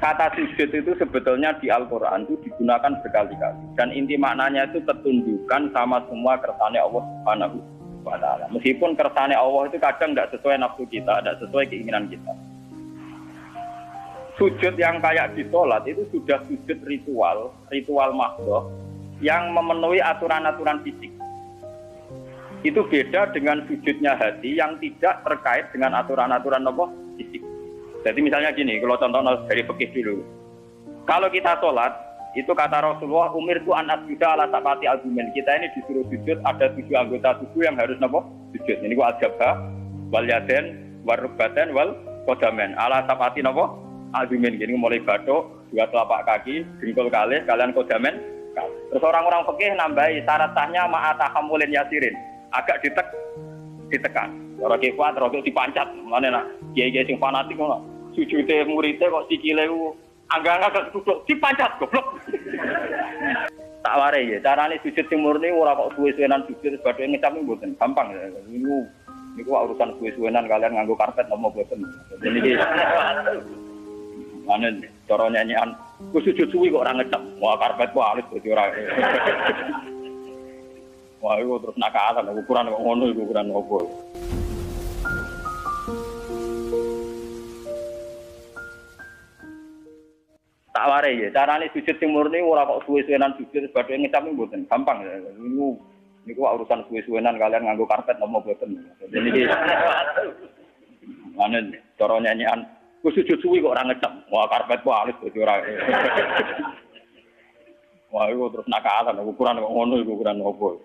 Kata sujud itu sebetulnya di Al-Quran itu digunakan berkali-kali. Dan inti maknanya itu ketundukan sama semua kersane Allah Subhanahu wa Ta'ala. Meskipun kersane Allah itu kadang tidak sesuai nafsu kita, tidak sesuai keinginan kita. Sujud yang kayak di sholat itu sudah sujud ritual mahdhah yang memenuhi aturan-aturan fisik. Itu beda dengan sujudnya hati yang tidak terkait dengan aturan-aturan fisik. Jadi misalnya gini, kalau contoh dari fikih dulu. Kalau kita sholat, itu kata Rasulullah, umirtu an asjuda ala sab'ati a'dzumin. Kita ini disuruh sujud, ada 7 anggota tubuh yang harus sujud. Ini ku al-jabha, wal yaden, wal rukbaten, wal qadamen. Ala sab'ati a'dzumin. Jadi mulai bathuk, 2 telapak kaki, dengkul kalih, kalian qadamen. Terus orang-orang fikih nambahi syarat sahnya ma'atahamulin yasirin. Agak ditekan. Orang kekuat, orang dipancat. Mana nak kiai-kiai sing fanatik ngono. Sujude muridé kok sikile ku angga-angga duduk dipancat goblok. Tak ware ya, carane sujud sing murni ora kok suwe-suwenan sujud badhe ngecap mboten gampang. Niku urusan suwe-suwenan kalian nganggo karpet nopo mboten. Niki manen cara nyanyian ku sujud suwi kok ora ngecap. Wah karpet ku halus dadi ora. Wah itu terus nakalan ukuran kok ngono iku ukuran opo. Tak ware ya, carane sujud sing murni ora kok suwe-suwenan sujud badhe ngecap mboten gampang. Niku urusan suwe-suwenan kalian nganggo karpet nopo mboten. Niki manen cara nyanyian ku sujud suwi kok ora ngecap. Wah karpet ku halus dadi ora. Wah itu terus nakalan ukuran kok ngono iku ukuran opo.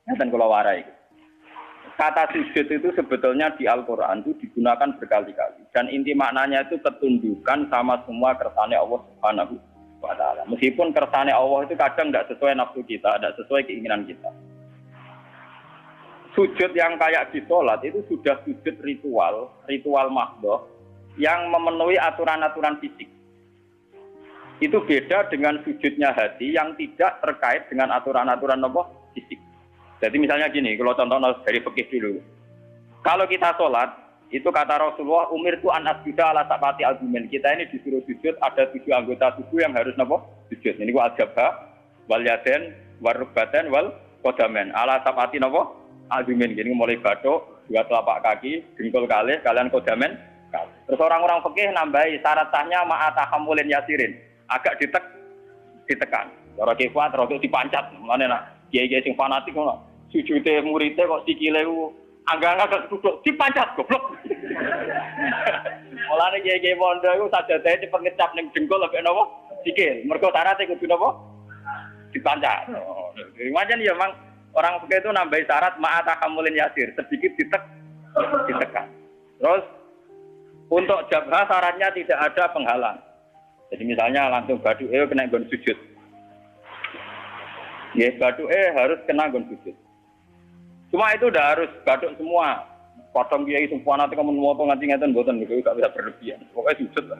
Ngeten kula warai. Kata sujud itu sebetulnya di Al-Quran itu digunakan berkali-kali. Dan inti maknanya itu ketundukan sama semua kersane Allah Subhanahu wa Ta'ala. Meskipun kersane Allah itu kadang tidak sesuai nafsu kita, tidak sesuai keinginan kita. Sujud yang kayak di sholat itu sudah sujud ritual mahdhah yang memenuhi aturan-aturan fisik. Itu beda dengan sujudnya hati yang tidak terkait dengan aturan-aturan fisik. Jadi misalnya gini, kalau contoh dari fikih dulu. Kalau kita sholat, itu kata Rasulullah, umirtu an asjuda ala sab'ati a'dzumin. Kita ini disuruh sujud, ada 7 anggota tubuh yang harus sujud. Ini ku al-jabha, wal yaden, wal rukbaten, wal qadamen. Ala sab'ati a'dzumin. Jadi mulai bathuk, 2 telapak kaki, dengkul kalih, kalian qadamen. Terus orang-orang fikih nambahi syarat sahnya ma'atahamulin yasirin. Agak ditekan. Orang kekuat, orang dipancat. Mana nak kiai-kiai sing fanatik ngono. Sujude muridé kok sikile ku angga-angga duduk dipancat goblok. Mulane kiai-kiai pondok iku sajadahe dipengecap ning dengkul lek napa sikil. Mergo syaratnya kudu napa dipancat. Macam ya memang orang fikih itu nambahi syarat ma'atahamulin yasir, sedikit ditekan. Terus untuk jabha syaratnya tidak ada penghalang. Jadi misalnya langsung baduke kena nggon sujud. Ya baduke harus kena nggon sujud. Cuma itu udah harus baduk semua. Potong kiai semua nanti kamu mau nganti ngeten mboten niku gak bisa berlebihan. Pokoknya sujud lah.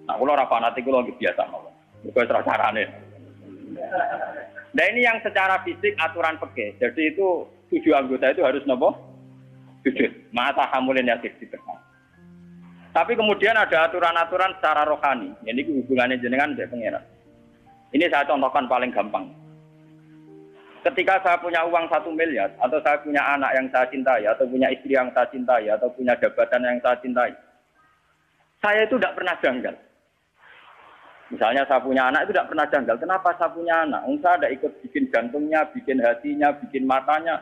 Nah, kula ora fanatik kula nggih biasa mawon. Mergo carane. Nah, ini yang secara fisik aturan fikih. Jadi itu 7 anggota itu harus napa? Sujud. Mata hamulin yasir ditekan. Tapi kemudian ada aturan-aturan secara rohani. Ini hubungannya jenengan dengan pangeran. Ini saya contohkan paling gampang. Ketika saya punya uang 1 miliar, atau saya punya anak yang saya cintai, atau punya istri yang saya cintai, atau punya jabatan yang saya cintai, saya itu tidak pernah janggal. Misalnya saya punya anak itu tidak pernah janggal. Kenapa saya punya anak? Saya tidak ikut bikin jantungnya, bikin hatinya, bikin matanya.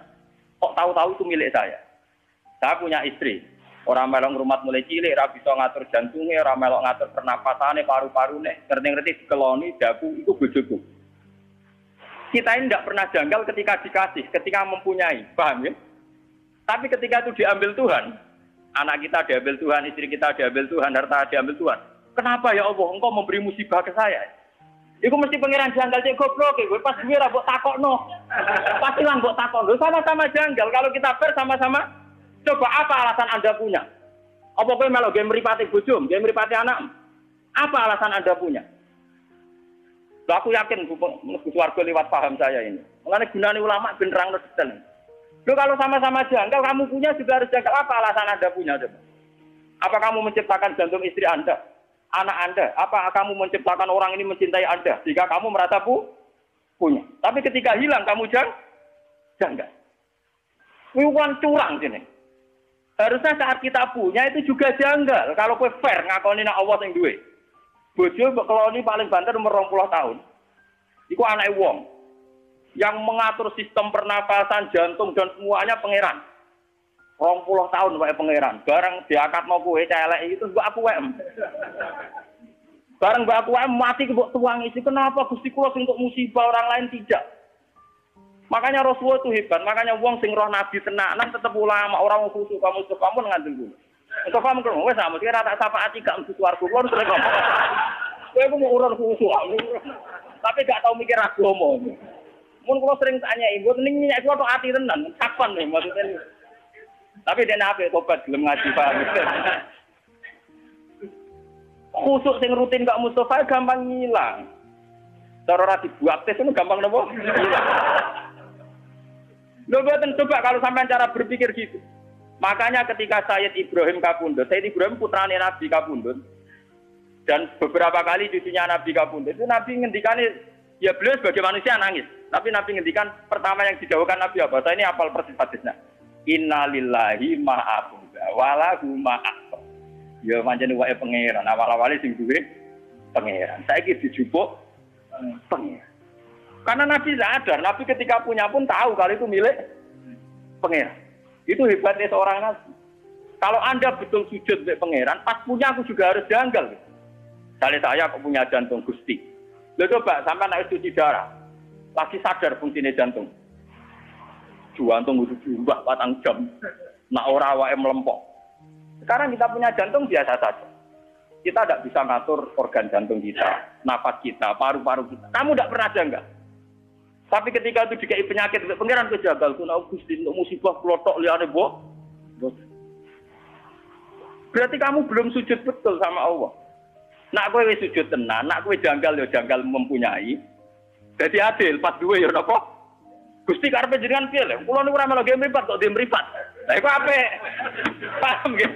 Kok tahu-tahu itu milik saya? Saya punya istri. Orang melok rumah mulai cilik, ora bisa ngatur jantungnya, orang melok ngatur pernapasannya, paru-parune, ngerti-ngerti dikeloni, dagu, itu bojoku. Kita ini tidak pernah janggal ketika dikasih, ketika mempunyai, paham ya? Tapi ketika itu diambil Tuhan, anak kita diambil Tuhan, istri kita diambil Tuhan, harta diambil Tuhan. Kenapa ya Allah, engkau memberi musibah ke saya? Iku mesti pangeran janggal cek goblok, gue pas gue ra mbok takokno. Pasti lah mbok takokno, sama-sama janggal. Kalau kita sama-sama, coba apa alasan Anda punya? Apa kowe melok game mripate bojo, game mripate anak? Apa alasan Anda punya? Loh, aku yakin keluarga lewat paham saya ini. Mulane gunane ulama ben nerangno detail. Loh, kalau sama-sama janggal, kamu punya juga harus janggal. Apa alasan Anda punya coba? Apa kamu menciptakan jantung istri Anda? anak Anda? Apa kamu menciptakan orang ini mencintai Anda jika kamu merasa punya? Tapi ketika hilang kamu janggal. Wiwan curang sini. Harusnya saat kita punya itu juga janggal. Kalau kowe fair ngakoni nek Allah sing duwe. Bojo mbok keloni paling banter umur 20 tahun. Iku anake wong yang mengatur sistem pernapasan, jantung dan semuanya pangeran. 20 tahun wae pangeran. Bareng diakatno kowe celek itu mbok aku wae. Bareng mbok aku wae mati mbok tuang isi. Kenapa Gusti kula sing untuk musibah orang lain tidak? Makanya Rasulullah itu hebat. Makanya wong sing roh nabi tenanan tetep ulama, orang khusus kamu ngandel dulu. Untuk kamu kalau wes sama kira tak syafaat gak mesti swarga. Kulo sering ngomong. Kowe ku mau urun khusus. Tapi gak tau mikir agama. Mun kula sering tanya ibu, ning minyak kuwi tok ati tenan, kapan nih maksudnya. Tapi dene apik tobat gelem ngaji paham. Khusuk sing rutin Kak Mustofa gampang ngilang. Cara ora dibuat tes itu gampang napa? Lho boten coba kalau sampean cara berpikir gitu. Makanya ketika Sayyid Ibrahim Kapundhut, Sayyid Ibrahim putrane Nabi Kapundhut dan beberapa kali cucunya Nabi Kapundhut itu Nabi ngendikane ya beliau sebagai manusia nangis. Tapi Nabi ngendikan pertama yang didhawuhkan Nabi apa? Saya ini hafal persis hadisnya. Innalillahi ma'abuda walahu ma'akbar. Ya pancen wae pangeran, awal-awale sing duwe pangeran. Saiki dijupuk pangeran. Karena Nabi sadar, Nabi ketika punya pun tahu kalau itu milik pangeran. Itu hebatnya seorang Nabi. Kalau Anda betul sujud milik pangeran, pas punya aku juga harus janggal. Misalnya saya kok punya jantung Gusti. Loh coba sampai naik cuci darah. Lagi sadar fungsinya jantung. Jantung udah diubah 4 jam. Nak ora wae melempok. Sekarang kita punya jantung biasa saja. Kita tidak bisa ngatur organ jantung kita, nafas kita, paru-paru kita. Kamu tidak pernah janggal. Tapi ketika itu dikai penyakit, pangeran kejagal, kuna Gusti untuk musibah kelotok liane boh. Berarti kamu belum sujud betul sama Allah. Nak kowe wis sujud tenan, nak kowe janggal ya janggal mempunyai. Jadi adil, pas duwe ya napa? Gusti karepe jenengan piye lho? Kula niku ora melu nggih mripat kok nggih mripat. Lah iku apik. Paham nggih?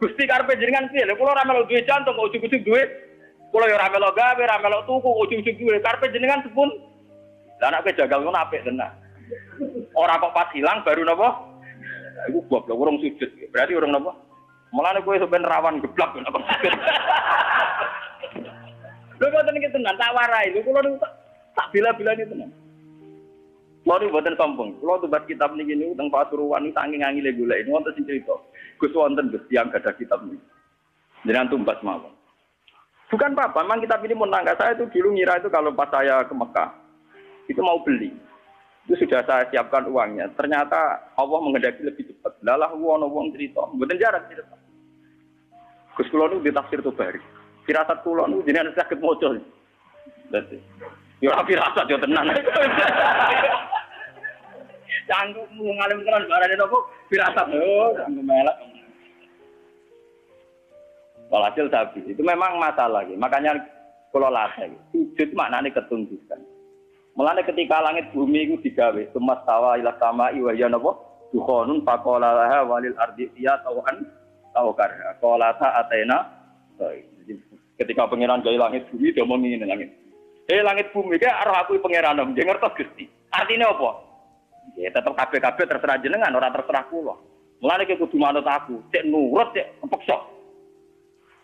Gusti karepe jenengan piye lho? Kula ora melu duwe jantung kok ujug-ujug duwe. Kula ya ora melu gawe, ora melu tuku kok ujug-ujug duwe. Karepe jenengan sepun. Lah nek kowe jagal ngono apik tenan. Ora kok pas hilang baru napa? Iku goblok urung sujud. Berarti urung napa? Mulane kowe sampean rawan geblak napa sujud. Lho kok tenan tenan tak warai. Lho kula tak bila-bilane tenan. Kula niku mboten sombong. Kula tumbas kitab niki niku teng Pasuruan niku saking angile golek wonten sing crita. Gus wonten Gus tiyang gadah kitab niki. Jenengan tumbas mawon. Bukan apa-apa, memang kitab ini menangga. Saya itu dulu ngira itu kalau pas saya ke Mekah itu mau beli. Itu sudah saya siapkan uangnya. Ternyata Allah menghendaki lebih cepat. Lalah wong cerita. Mboten jarak cerita. Gus kula niku di tafsir Tabari. Firasat kula niku jenengan saged maca. Dadi yo ora firasat yo tenan. Canggung ngalim tenan barane nopo firasat. Oh, canggung melek. Walhasil sapi itu memang masalah gitu. Makanya kula latih. Sujud maknane ketundukan. Mulane ketika langit bumi itu digawe, semastawa ila sama'i wa ya napa? Dukhonun faqala laha walil ardi ya tawan tawkar. Qala ta'atena. Ketika pangeran gawe langit bumi dia ngomong ngene langit. Langit bumi ki arep aku pangeran nang ngertos Gusti. Artine apa? Ya tetep kabeh-kabeh terserah jenengan ora terserah kula. Mulane ki kudu manut aku, cek nurut cek kepeksa.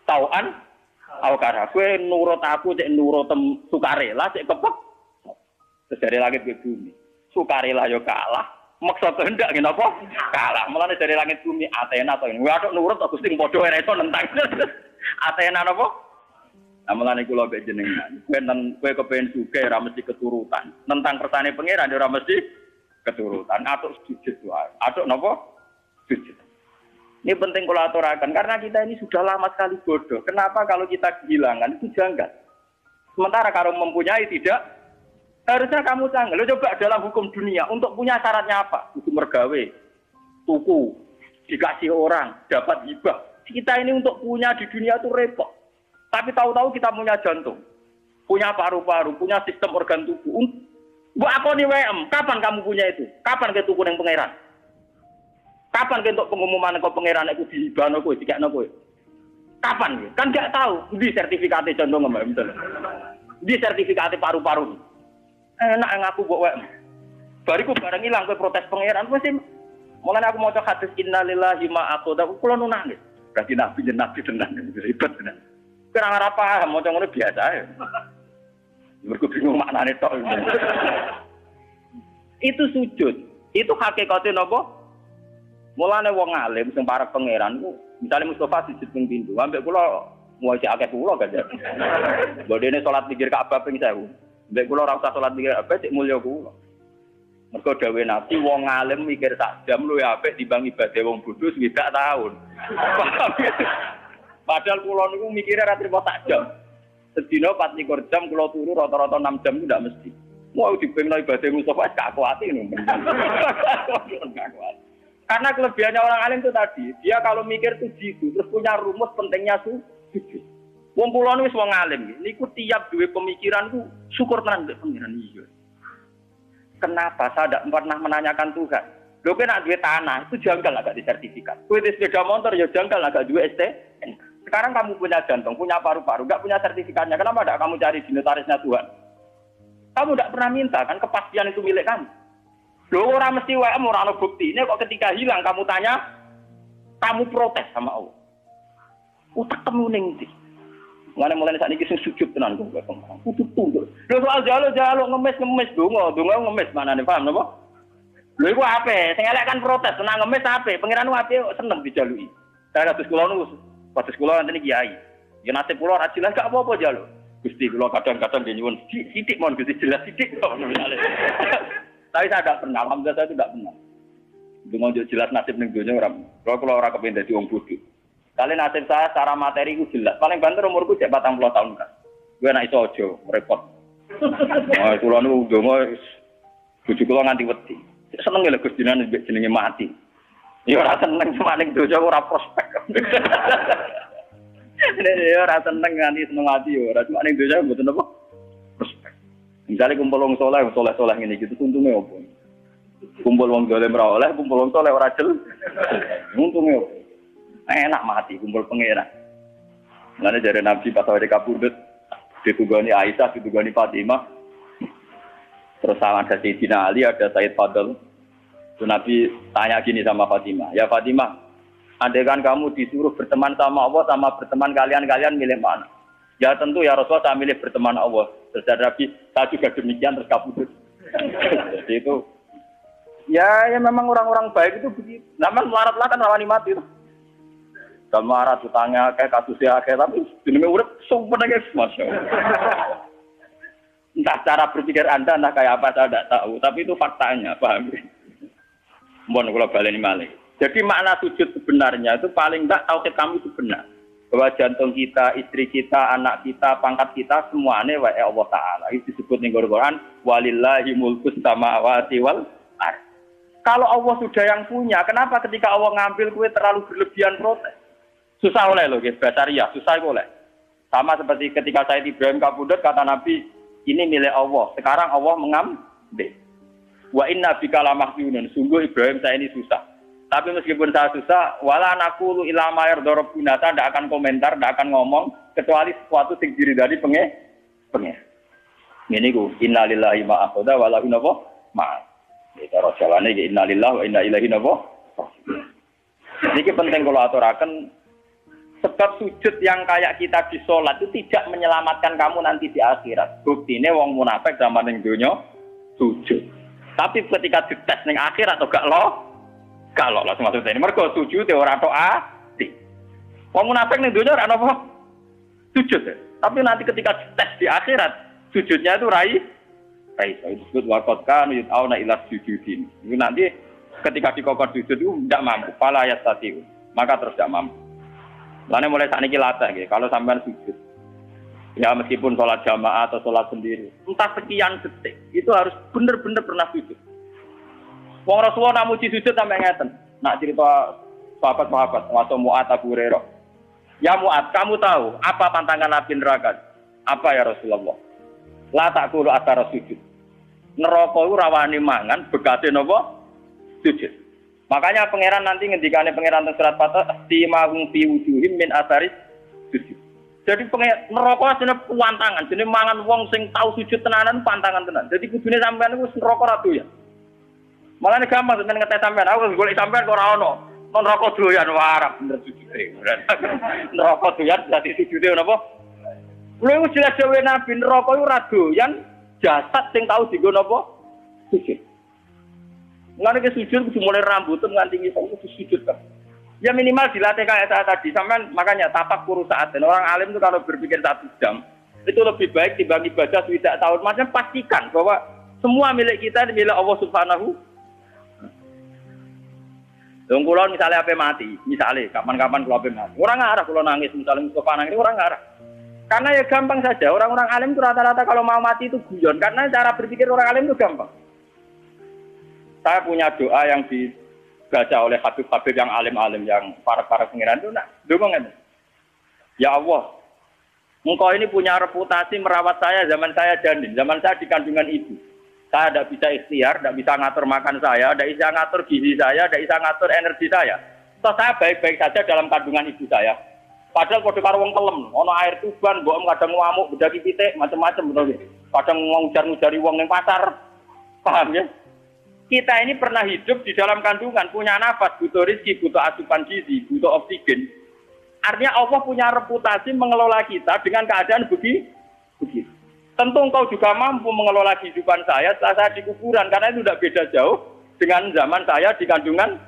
Tawan awkar. Kowe nurut aku cek nurut sukarela cek kepek. Terus dari langit ke bumi. Sukarela yo kalah, maksa kehendak ngene apa? Kalah. Mulane dari langit bumi Athena to. Kowe atok nurut kok Gusti padha ora iso nentang. Athena napa? Nah, mulane kula mbek jenengan. Kowe kepengin sugih ora mesti keturutan. Nentang kersane pangeran ora mesti keturutan. Atuk sujud wae. Atuk napa? Sujud. Ini penting kula aturaken karena kita ini sudah lama sekali bodoh. Kenapa kalau kita kehilangan itu janggal? Sementara kalau mempunyai tidak, harusnya kamu canggih. Lo coba dalam hukum dunia untuk punya syaratnya apa? Kudu mergawe, tuku, dikasih orang, dapat hibah. Kita ini untuk punya di dunia itu repot. Tapi tahu-tahu kita punya jantung, punya paru-paru, punya sistem organ tubuh. Mbak aku nih WM, kapan kamu punya itu? Kapan ke tuku yang pangeran? Kapan ke untuk pengumuman kau pangeran itu dihibahno kowe, dikekno kowe? Kapan? Kan nggak tahu. Di sertifikatnya condong nggak misalnya. Di sertifikatnya paru-paru. Enak ngaku bawa. Bariku barang hilang ke protes pangeran. Mesti mulai aku mau coba hadis innalillahi ma'akoda. Kulo nu nangis. Berarti nabi tenan ribet tenan. Kurang apa? Mau coba biasa ya. Mergo bingung maknane tok. Itu sujud. Itu hakikate napa? Mulane wong alim sing para pangeran ku misalnya Mustafa sujud ping pintu, ambek kula mau si akeh kula gak. Bodene salat pikir Ka'bah ping 1000. Ambek kula ora usah salat pikir apa sik mulya kula. Mergo dawuh Nabi wong alim mikir sak jam luwih apik timbang ibadah wong bodho swidak taun. Padahal kula niku mikire ra trimo sak jam. Sedina 24 jam kula turu rata-rata 6 jam itu ndak mesti. Mau dipengno ibadah Mustafa gak kuat ngono. Karena kelebihannya orang alim itu tadi, dia kalau mikir itu jitu, terus punya rumus pentingnya sujud. Wong kula wis wong alim, niku tiap duwe pemikiran ku syukur tenan mbek pengiran iya. Kenapa saya tidak pernah menanyakan Tuhan? Lho kowe nek duwe tanah itu janggal agak disertifikat. Kowe di sepeda motor ya janggal agak duwe STNK. Sekarang kamu punya jantung, punya paru-paru, enggak punya sertifikatnya. Kenapa tidak kamu cari di notarisnya Tuhan? Kamu tidak pernah minta kan kepastian itu milik kamu. Loh orang mesti WM orang ada bukti. Ini kok ketika hilang kamu tanya, kamu protes sama Allah. Utak kamu nengti. Mulai saat ini sujud tenan kok pengen. Kudu tunduk. Loh soal jalo ngemis donga ngemis mana nih paham napa? Lho iku ape? Sing elek kan protes, tenang ngemis ape? Pangeran ape seneng dijaluki. Saya kados kula niku, kados kula nanti kiai. Ya nasib kula ora jelas gak apa-apa jalo. Gusti kula kadang-kadang nyuwun sithik mon Gusti jelas sithik kok. Tapi saya tidak pernah, alhamdulillah saya tidak pernah. Dengan jelas nasib ning dunia orang. Kalau orang kepingin jadi orang bodoh. Kali nasib saya secara materi itu jelas. Paling banter umurku cek 40 tahun kan. Gue nak iso aja repot. Nah, kula niku ndonga bojo kula nganti wedi. Seneng lho Gusti jenenge mati. Ya ora seneng cuma ning donya ora prospek. Ya ora seneng nganti seneng mati ya ora cuma ning donya mboten apa. Misalnya kumpul wong soleh ngene gitu untunge opo? Kumpul wong dolim ra oleh, kumpul wong soleh ora jel. Untunge opo? Enak mati kumpul pangeran. Lane jare Nabi pas awake kabudut ditugani Aisyah, ditugani Fatimah. Terus sama ada Sayyidina Ali, ada Said Fadl. Itu Nabi tanya gini sama Fatimah, "Ya Fatimah, andaikan kamu disuruh berteman sama Allah sama berteman kalian milih mana?" Ya tentu ya Rasulullah saya milih berteman Allah. Terus Nabi, saya juga demikian terus kabudut. Jadi itu, ya memang orang-orang baik itu begitu. Namun melarat lah kan rawani mati. Kalau melarat utangnya kayak kasusnya kayak tapi jenenge urip sumpah guys, masya Allah. Entah cara berpikir Anda, entah kayak apa saya tidak tahu. Tapi itu faktanya, paham? Mohon kalau baleni malih. Jadi makna sujud sebenarnya itu paling enggak tauhid kami itu benar. Bahwa jantung kita, istri kita, anak kita, pangkat kita semuanya wa Allah Ta'ala. Itu disebut di Al-Quran, walillahi mulkus samawati wal ardh. Kalau Allah sudah yang punya, kenapa ketika Allah ngambil kue terlalu berlebihan protes? Susah oleh loh, guys, Basaria, susah oleh. Sama seperti ketika Sayyid Ibrahim kabudut, kata Nabi, ini milik Allah. Sekarang Allah mengambil. Wa inna bika lamahjunun. Sungguh Ibrahim saya ini susah. Tapi meskipun saya susah, wala naqulu ila ma yarda rabbuna, saya tidak akan komentar, tidak akan ngomong kecuali sesuatu sing diridani pengen. Ngene iku, innalillahi ma akhadha wa lahu ma. Iki cara jawane iki innalillahi wa inna ilaihi raji'un. Niki penting kula aturaken sebab sujud yang kayak kita di salat itu tidak menyelamatkan kamu nanti di akhirat. Buktine wong munafik zaman ning donya sujud. Tapi ketika dites ning akhirat atau gak lo kalau langsung masuk ini, mereka sujud ya orang doa. Wong munafik ning dunya ora apa sujud. Tapi nanti ketika tes di akhirat, sujudnya itu rai. Itu disebut waqad kanu yut'auna ila sujudin. Itu nanti ketika dikokor sujud itu tidak mampu, fala yastati. Maka terus tidak mampu. Lainnya mulai saat ini latih gitu. Kalau sampean sujud, ya meskipun sholat jamaah atau sholat sendiri, entah sekian detik, itu harus benar-benar pernah sujud. Wong Rasulullah namuji sujud sampai ngeten. Nak cerita sahabat-sahabat atau Mu'ad Abu Hurairah. Ya Mu'ad, kamu tahu apa pantangan Nabi neraka? Apa ya Rasulullah? La taqulu atara sujud. Neraka iku rawani mangan bekate napa? Sujud. Makanya pangeran nanti ngendikane pangeran teng surat Fatah, "Timahum fi wujuhim min atharis Jadi neraka jenenge pantangan, jenenge mangan wong sing tau sujud tenanan pantangan tenan. Jadi kudune sampean iku neraka ra doyan. Malane gampang sampean ngetes sampean, aku golek sampean kok ora ono. Kon neraka doyan warap bener sujude. Neraka doyan dadi sujude napa? Lha iku jelas dhewe Nabi neraka iku ora doyan jasad sing tau dienggo napa? Sujud. Mulane ke sujud kudu mulai rambut nganti ngisor kudu sujud kan. Ya minimal dilatih kayak saya tadi, sampean makanya tapak kurus saat dan orang alim itu kalau berpikir 1 jam itu lebih baik dibanding ibadah 3 tahun. Maksudnya pastikan bahwa semua milik kita milik Allah Subhanahu. Dong kulon misalnya apa mati, misalnya kapan-kapan kalau apa mati, orang ngarah kalau nangis misalnya Mustafa nangis orang ngarah. Karena ya gampang saja orang-orang alim itu rata-rata kalau mau mati itu guyon karena cara berpikir orang alim itu gampang. Saya punya doa yang dibaca oleh habib-habib yang alim-alim yang para pengiran itu ngomong ya Allah, engkau ini punya reputasi merawat saya zaman saya janin, zaman saya di kandungan ibu. Saya tidak bisa ikhtiar, tidak bisa ngatur makan saya, tidak bisa ngatur gizi saya, tidak bisa ngatur energi saya. So, saya baik-baik saja dalam kandungan ibu saya. Padahal kode karo wong kelem, ono air tuban, mbok kadang ngamuk, bedaki pitik, macam-macam betul. Kadang ngujar-ngujari wong ning pasar. Paham ya? Kita ini pernah hidup di dalam kandungan, punya nafas, butuh rezeki, butuh asupan gizi, butuh oksigen. Artinya Allah punya reputasi mengelola kita dengan keadaan begitu. Tentu engkau juga mampu mengelola kehidupan saya setelah saya di kuburan, karena itu tidak beda jauh dengan zaman saya di kandungan.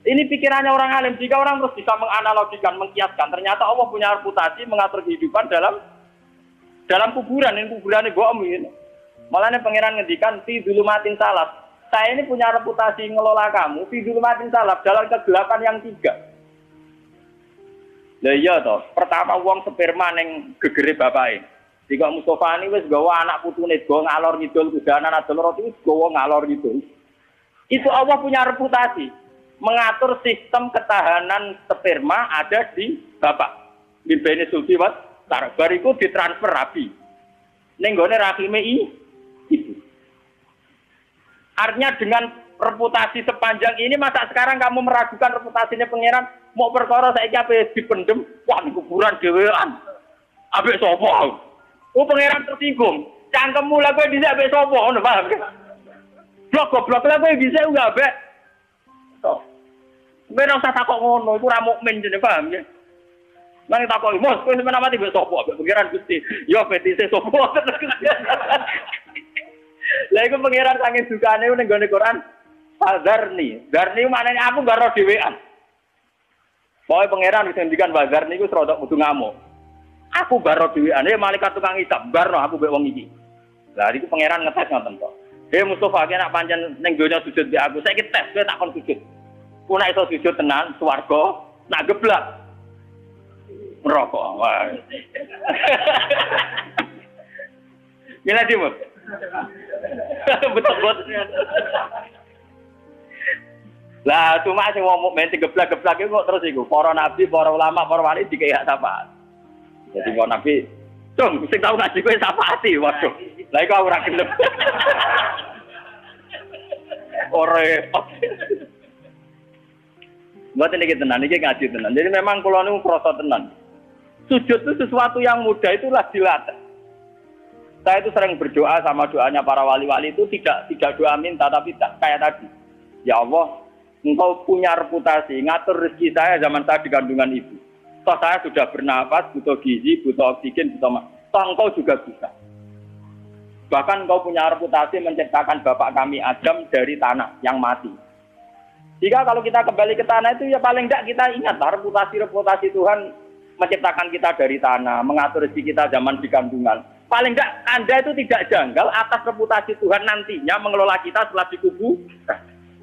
Ini pikirannya orang alim, jika orang terus bisa menganalogikan, mengkiaskan, ternyata Allah punya reputasi mengatur kehidupan dalam kuburan. Ini kuburan ini bohong ini. Malah pangeran ngendikan fi dzulumatin salat. Saya ini punya reputasi ngelola kamu fi dzulumatin salat dalam kegelapan yang 3. Lah iya toh, pertama wong sperma ning gegere bapake. Jika Mustafa ini wis gawa anak putune go ngalor ngidul kudanan adol roti wis gawa ngalor ngidul. Itu Allah punya reputasi mengatur sistem ketahanan sperma ada di bapak. Bimbene sulti was bariku ditransfer rabi. Ning gone rahime ibu. Artinya dengan reputasi sepanjang ini masa sekarang kamu meragukan reputasinya pangeran mau perkara saiki ape dipendem wah di kuburan dhewean. Ambek sapa? Oh pangeran tersinggung. Cangkemmu lha kowe dhisik ambek sapa ngono paham kan? Blok lha kowe dhisik enggak ambek. Tok. Ora usah takok ngono, iku ora mukmin jenenge paham ya. Nang takoki, "Mos, kowe sampeyan mati mbek sapa?" Ambek pangeran Gusti. Yo petise sapa? Lah iku pangeran saking dukane ning gone Quran. Fadzarni. Darni maknane aku gak ro dhewean. Pokoke pangeran wis ngendikan fadzarni iku serodok kudu ngamuk. Aku baro dhewean, malaikat tukang hisab barno aku mbek wong iki. Lah iku pangeran ngetes ngoten kok. Mustafa ki nek pancen ning donya sujud mbek aku, saiki tes kowe takon sujud. Ku nek iso sujud tenan swarga, nak geblak neraka. Wah. Gila Timur. Betul. Lah cuma sing wong mukmin digeblak-geblak iku kok terus iku para nabi, para ulama, para wali dikek hak syafaat. Jadi kok nabi, "Cung, sing tau ngaji kowe syafaati." Waduh. Lah iku ora gelem. Ora repot. Mboten iki tenan, iki ngaji tenan. Jadi memang kula niku krasa tenan. Sujud itu sesuatu yang mudah itulah dilatih. Saya itu sering berdoa sama doanya para wali-wali itu tidak doa minta tapi kayak tadi. Ya Allah, Engkau punya reputasi ngatur rezeki saya zaman saya di kandungan ibu. Toh saya sudah bernapas, butuh gizi, butuh oksigen, butuh toh Engkau juga bisa. Bahkan Engkau punya reputasi menciptakan bapak kami Adam dari tanah yang mati. Jika kalau kita kembali ke tanah itu ya paling tidak kita ingat reputasi Tuhan menciptakan kita dari tanah, mengatur rezeki kita zaman di kandungan. Paling enggak Anda itu tidak janggal atas reputasi Tuhan nantinya mengelola kita setelah dikubur.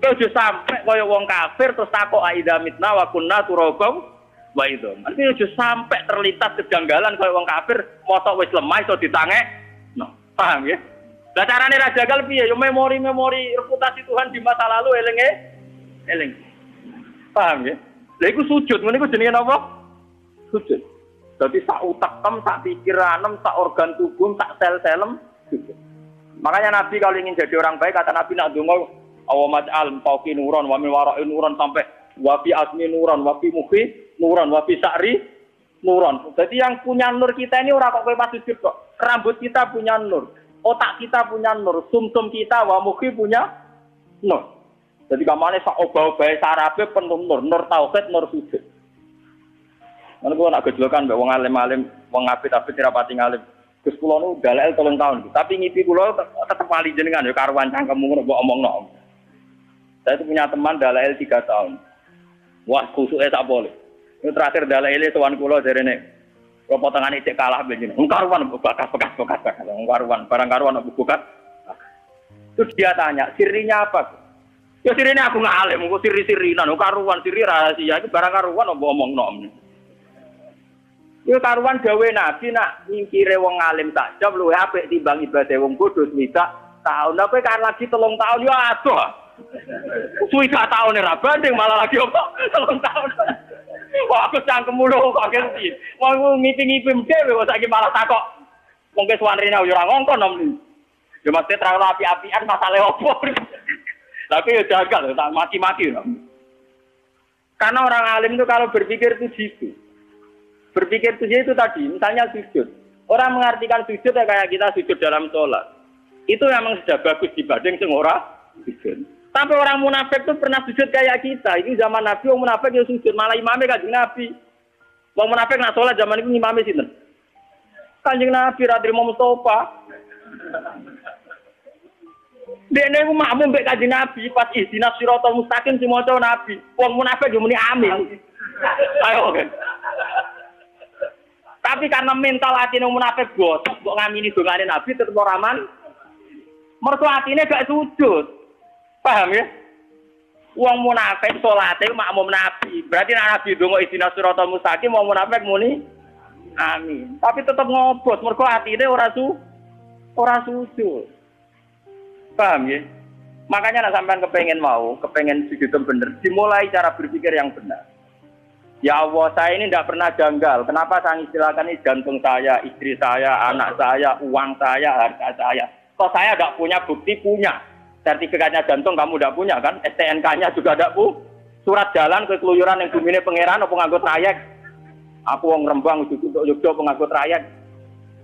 Kau sudah sampai kaya wong kafir terus takok aida mitna wa kunna turabau wa idom. Nanti sudah sampai terlintas kejanggalan kaya wong kafir motok wis lemah iso ditangek. No, paham ya? Lah carane ra jagal piye? Yo memori reputasi Tuhan di masa lalu eling. Paham ya? Lha iku sujud, ngene iku jenenge apa? Sujud. Jadi sak utekem, sak pikiranem, sak organ tubuh, sak sel-selem. Makanya Nabi kalau ingin jadi orang baik, kata Nabi nak donga, awamaj'al fauqi nuran, wa min wara'i nuran sampai wa fi asmi nuran, wa fi mukhi nuran, wa fi sa'ri nuron. Jadi yang punya nur kita ini orang kok kowe pas sujud kok. Rambut kita punya nur, otak kita punya nur, sumsum kita wa mukhi punya nur. Jadi kamane sak obah-obahe sarape penuh nur, nur tauhid, nur sujud. Mana gua nak gejolokan mbek wong alim-alim, wong apit-apit rapati ngalim. Gus kula nu dalel 3 tahun, tapi ngipi kula tetep wali jenengan ya karuan cangkemmu ngono mbok omongno. Saya itu punya teman dalel 3 tahun. Wah, kusuke sak boleh. Ini terakhir dalel sowan kula jarene potongane cek kalah begini. Karuan bekas-bekas. Karuan, barang karuan bekas. Terus dia tanya, sirinya apa? Ya sirinya aku ngalim, kok siri-sirinan, karuan siri rahasia iki barang karuan mbok omongno. Yo karuan gawe nabi nak nyingkire wong alim tak jam luwih apik timbang ibadah wong bodho swidak tahun. Apa kan lagi 3 tahun yo adoh. Swidak tahun ora banding malah lagi opo 3 tahun. Wah aku cangkem mulu kok ngerti. Wong ngipi-ngipi dhewe kok saiki malah takok. Wong ke suwanrene yo ora ngongkon nom. Yo mesti terang api-apian masalah opo. Tapi yo jagal tak maki-maki. Karena orang alim itu kalau berpikir itu gitu. Berpikir itu tadi, misalnya sujud. Orang mengartikan sujud ya kayak kita sujud dalam sholat. Itu memang sudah bagus dibanding sing ora sujud. Tapi orang munafik itu pernah sujud kayak kita. Ini zaman Nabi, orang munafik ya sujud. Malah imamnya kanjeng Nabi. Orang munafik nak sholat zaman itu imamnya sinten. Kanjeng Nabi, Radrimo Mustafa. Dene ku makmum mbek kanjeng Nabi pas ihdinas siratal mustaqim sing maca Nabi. Wong munafik yo muni amin. Ayo oke. Tapi karena mental hati wong munafik gosok kok ngamini dongane Nabi tetep ora aman. Mergo atine gak sujud. Paham ya? Wong munafik salate makmum Nabi. Berarti nek Nabi donga ihdinas siratal mustaqim wong munafik muni amin. Tapi tetep ngobot mergo atine ora sujud. Paham ya? Makanya nak sampean kepengen sujud bener, dimulai cara berpikir yang benar. Ya Allah, saya ini tidak pernah janggal. Kenapa saya istilahkan ini jantung saya, istri saya, anak saya, uang saya, harga saya. Kok saya tidak punya bukti punya. Sertifikatnya jantung kamu tidak punya kan? STNK-nya juga tidak punya. Surat jalan ke keluyuran yang bumine pangeran apa nganggo trayek. Aku wong Rembang untuk Yogyo penganggo trayek.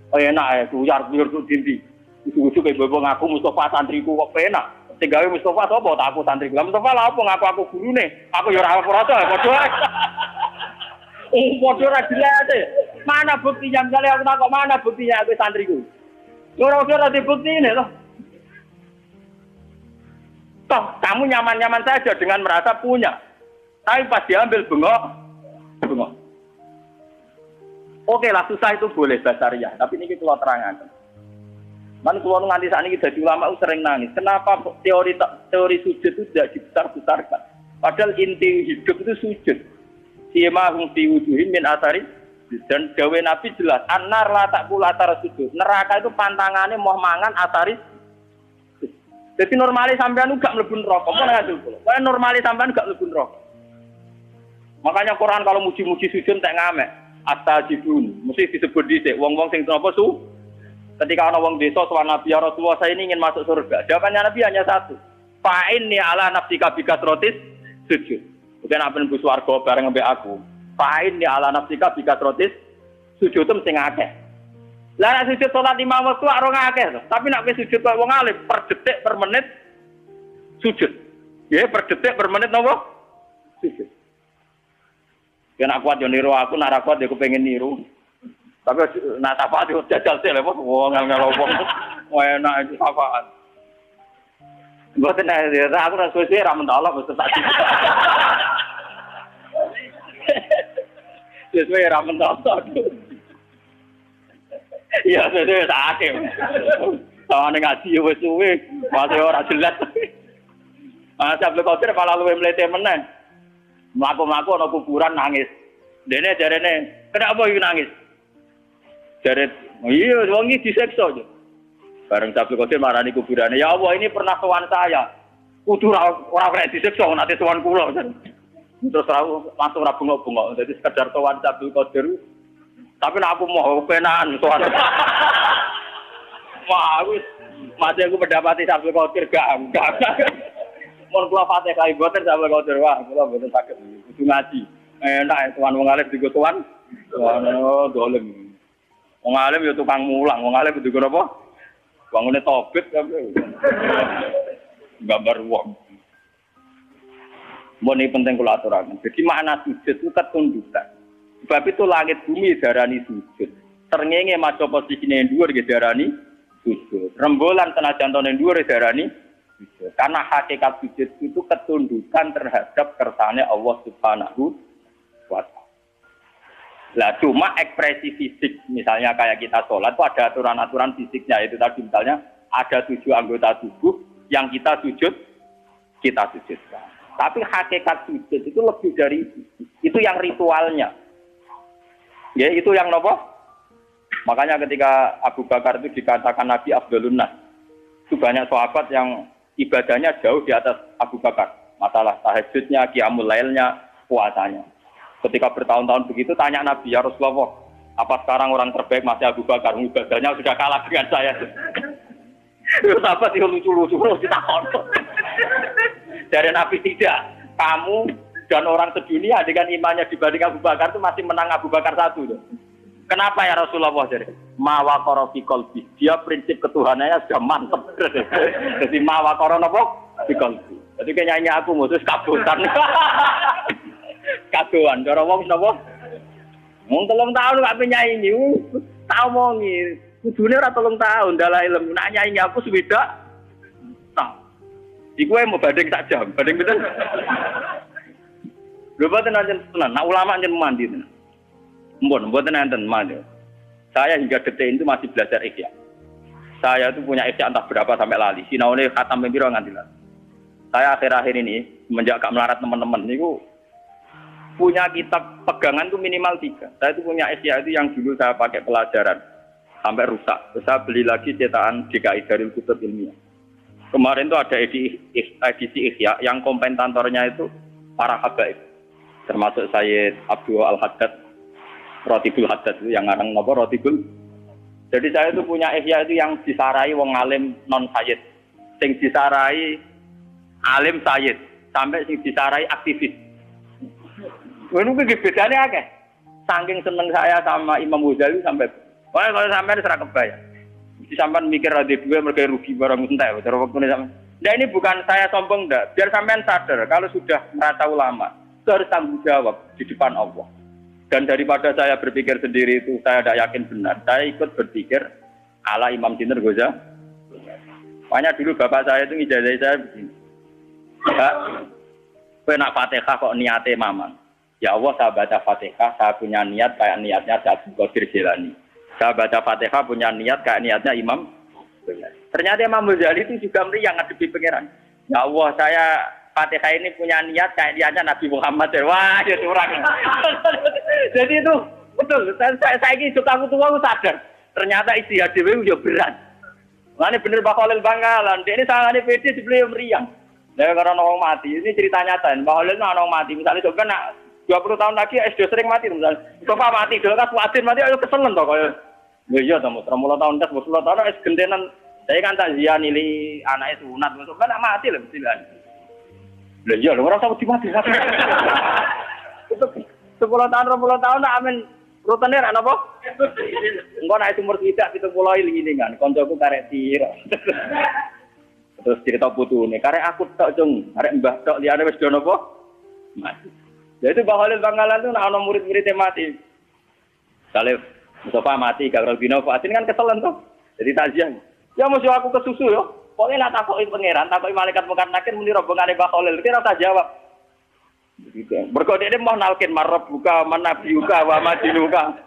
Oh enak ya, kuyar-kuyar ku dindi. Ujuk-ujuk kayak bobo ngaku Mustafa santriku kok penak. Tinggawe Mustafa sapa tak aku santriku. Mustafa lha apa ngaku aku gurune. Aku ya ora ora padha. Padha ra dilate. Mana buktinya kali aku takok mana buktinya aku santriku. Ora dibuktine loh. Toh kamu nyaman-nyaman saja dengan merasa punya. Tapi pas diambil bengok. Oke lah susah itu boleh basariah, tapi ini kalau terangkan. Man kalau nganti saat ini jadi ulama sering nangis. Kenapa teori sujud itu tidak dibesar-besarkan? Padahal inti hidup itu sujud. Sima hum fi wujuhim min asari dan dawe Nabi jelas. Anar la taqul atar sujud. Neraka itu pantangannya mau mangan asari. Jadi normalis sampean gak mlebu neraka. Apa nang ngono? Kaya normalis sampean gak mlebu neraka. Makanya Quran kalau muji-muji sujud tak ngamek. Astajibun. Mesti disebut dhisik wong-wong sing napa su. Ketika ana wong desa sowan Nabi ya Rasulullah saya ini ingin masuk surga. Jawabannya Nabi hanya satu. Fa'inni ala nafsika bikasrotis sujud. Bukan apa nembus warga bareng mbek aku. Fa'inni ala nafsika bikasrotis sujud sing akeh. Lah nek sujud salat 5 waktu ora akeh to. Tapi nek wis sujud kaya wong alim per detik per menit sujud. Ya per detik per menit napa? Sujud. Yen aku kuat yo niru aku, nek ora kuat yo kepengin niru. Tapi nak syafaat itu jajal sih, lepas wong ngelopong, enak itu syafaat. Buat nih, aku nak suci ramen Allah betul tadi. Sesuai ramen Allah. Iya, sesuai sakit. Sama dengan ngaji wes suwe, masih orang jelas. Saya beli kotor, malah luwe melete meneng. Melaku-melaku ada kuburan nangis. Dene jarene, kenapa you nangis? Jaret, iya, wong iki diseksa aja. Bareng Sabtu Qadir marani kuburane. Ya Allah, ini pernah sowan saya. Kudu ora kena diseksa nanti sowan kula. Terus langsung ra bengok-bengok. Jadi sekedar sowan Sabtu Qadir. Tapi nek aku mau penahan sowan. Wah, wis mati aku mendapati Sabtu Qadir enggak. Mun kula Fatihah boten Sabtu Qadir wah, kula boten saged kudu ngaji. Enak sowan wong alim digo sowan Ono dolen. Wong alim ya tukang mulang, wong alim kudu apa? Bangune tobit kabeh. Gambar wong. Mun iki penting kula aturaken. Jadi makna sujud itu ketundukan. Sebab itu langit bumi darani sujud. Srengenge maca posisine dhuwur nggih darani sujud. Rembulan senajan tone dhuwur darani sujud. Karena hakikat sujud itu ketundukan terhadap kersane Allah Subhanahu wa taala. Lah cuma ekspresi fisik misalnya kayak kita sholat itu ada aturan-aturan fisiknya itu tadi misalnya ada 7 anggota tubuh yang kita sujudkan. Tapi hakikat sujud itu lebih dari itu yang ritualnya. Ya itu yang nopo. Makanya ketika Abu Bakar itu dikatakan Nabi Abdulun Nas, itu banyak sahabat yang ibadahnya jauh di atas Abu Bakar. Masalah tahajudnya, qiyamul lailnya, puasanya. Ketika bertahun-tahun begitu tanya Nabi, ya Rasulullah, apa sekarang orang terbaik masih Abu Bakar? Ibadahnya sudah kalah dengan saya. Itu sahabat itu lucu-lucu kita kotor. Dari Nabi tidak, kamu dan orang sedunia dengan imannya dibanding Abu Bakar itu masih menang Abu Bakar satu. Tuh. Kenapa ya Rasulullah? Jadi mawakoro fi qalbi. Dia prinsip ketuhanannya sudah mantap. Jadi mawakoro apa? Fi qalbi. Jadi nyanyi aku mutus kabutan. Kaduan, cara wong napa? Wong 3 tahun gak penyanyi. Tak omongi. Kudune ora 3 tahun dalah ilmu. Nak nyanyi aku suwidak. Iku mau banding tak jam, banding betul. Lho boten nanten tenan, nak ulama njen mandi tenan. Mboten nanten mandi. Saya hingga detik itu masih belajar ihya. Saya itu punya ihya entah berapa sampai lali. Sinaune khatam piro nganti lali. Saya akhir-akhir ini semenjak gak melarat teman-teman niku punya kitab pegangan itu minimal 3. Saya itu punya ihya itu yang dulu saya pakai pelajaran sampai rusak. Terus saya beli lagi cetakan DKI Darul Kutub Ilmiah. Kemarin itu ada edisi Ihya yang komentatornya itu para habaib. Termasuk Sayyid Abdul Al-Haddad, Rotibul Haddad itu yang ngarang napa Rotibul. Jadi saya itu punya Ihya itu yang disarai wong alim non sayyid. Sing disarai alim sayyid, sampai sing disarai aktivis. Ngono kuwi bedane akeh. Saking seneng saya sama Imam Ghazali sampai kalau sampai ora kebayang. Sampean mikir ada dua mereka rugi barang entek cara waktu ini sampean. Nah ini bukan saya sombong enggak, biar sampean sadar kalau sudah merasa ulama itu harus tanggung jawab di depan Allah. Dan daripada saya berpikir sendiri itu saya tidak yakin benar, saya ikut berpikir ala Imam Sinten Ghazali. Makanya dulu bapak saya itu ngijazah saya begini. Pak, kowe nak Fatihah kok niate mamang. Ya Allah saya baca Fatihah, saya punya niat kayak niatnya Abdul Qadir Jilani. Saya baca Fatihah punya niat kayak niatnya Imam. Ternyata Imam Ghazali itu juga meriang ngadepi pangeran. Ya Allah, saya Fatihah ini punya niat kayak niatnya Nabi Muhammad. Wah, ya curang. Jadi itu betul. Saya ini suka aku tua sadar. Ternyata istihad dewe yo berat. Ini bener Mbah Khalil Bangkalan. Dia ini sangane PD dibeli meriang. Nah, karena orang mati. Ini cerita nyata. Mbah Khalil orang mati. Misalnya coba nak 20 tahun lagi SD sering mati misalnya. Coba mati dulu kan Fuadin mati ayo keselen toh kaya. Ya iya toh 30 tahun dah 10 tahun wis gentenan. Saya kan tak zian nili anake sunat besok kan mati lho mesti kan. Lah iya lho ora usah mati. Itu 10 tahun 20 tahun nak amin rutene ra napa? Engko nek umur tidak 70 iling-ilingan koncoku karek tira. Terus cerita putune karek aku tok cung, arek mbah tok liyane wis do napa? Mati. Jadi Mbah Khalil Bangkalan itu ana murid-muridnya mati. Saleh Mustafa mati, Gagal Bino Fatin kan keselen tuh. Jadi takziah. Ya musuh aku kesusu yo. Pokoknya nak takoki pangeran, takoki malaikat mungkar nakir muni rombongane Mbah Khalil. Kira tak jawab. Begitu. Mergo dene mau nalkin marab buka manabiuka wa madinuka.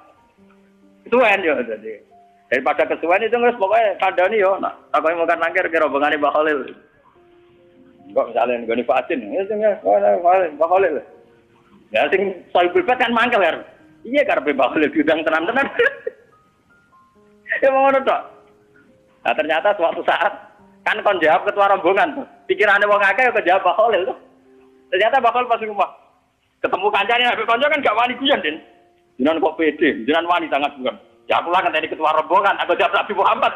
Kesuwen yo jadi. Daripada kesuwen itu wis pokoke kandhani yo nak takoki mungkar nakir kira rombongane Mbah Khalil. Kok misalnya nggone Fatin, ya sing Mbah Khalil. Ya sing soibul bet kan mangkel ya. Iya karepe bakal diundang tenan-tenan. Ya ngono tok. Nah ternyata suatu saat kan kon jawab ketua rombongan. Pikirane wong akeh kok jawab bakal tuh. Ternyata bakal pas rumah. Ketemu kancane nek kanca kan gak wani guyon, Den. Jenengan kok pede, jenengan wani sangat bukan. Ya aku lah kan tadi ketua rombongan, aku jawab Nabi Muhammad.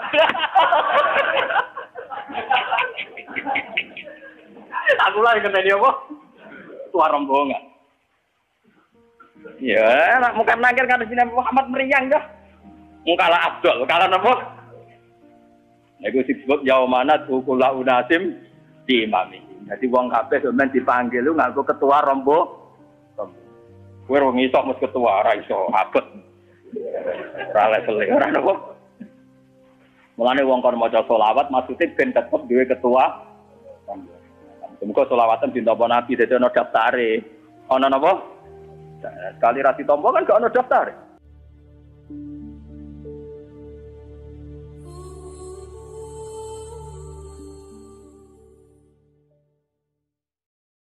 Aku lah yang ngenteni apa? Ketua rombongan. Ya, nak muka nangkir kan sini Muhammad meriang dah. Mungkala Abdul, kala napa? Iku disebut yaumana kula unasim di imami. Jadi wong kabeh sampeyan dipanggil lu nganggo ketua rombo. Kowe wong iso mus ketua ora iso abot. Ora level ora napa. Mulane wong kon maca selawat maksude ben tetep duwe ketua. Muga selawatan ditampa Nabi dadi ana daftare. Ana napa? Sekali ra ditampa kan gak ana daftare.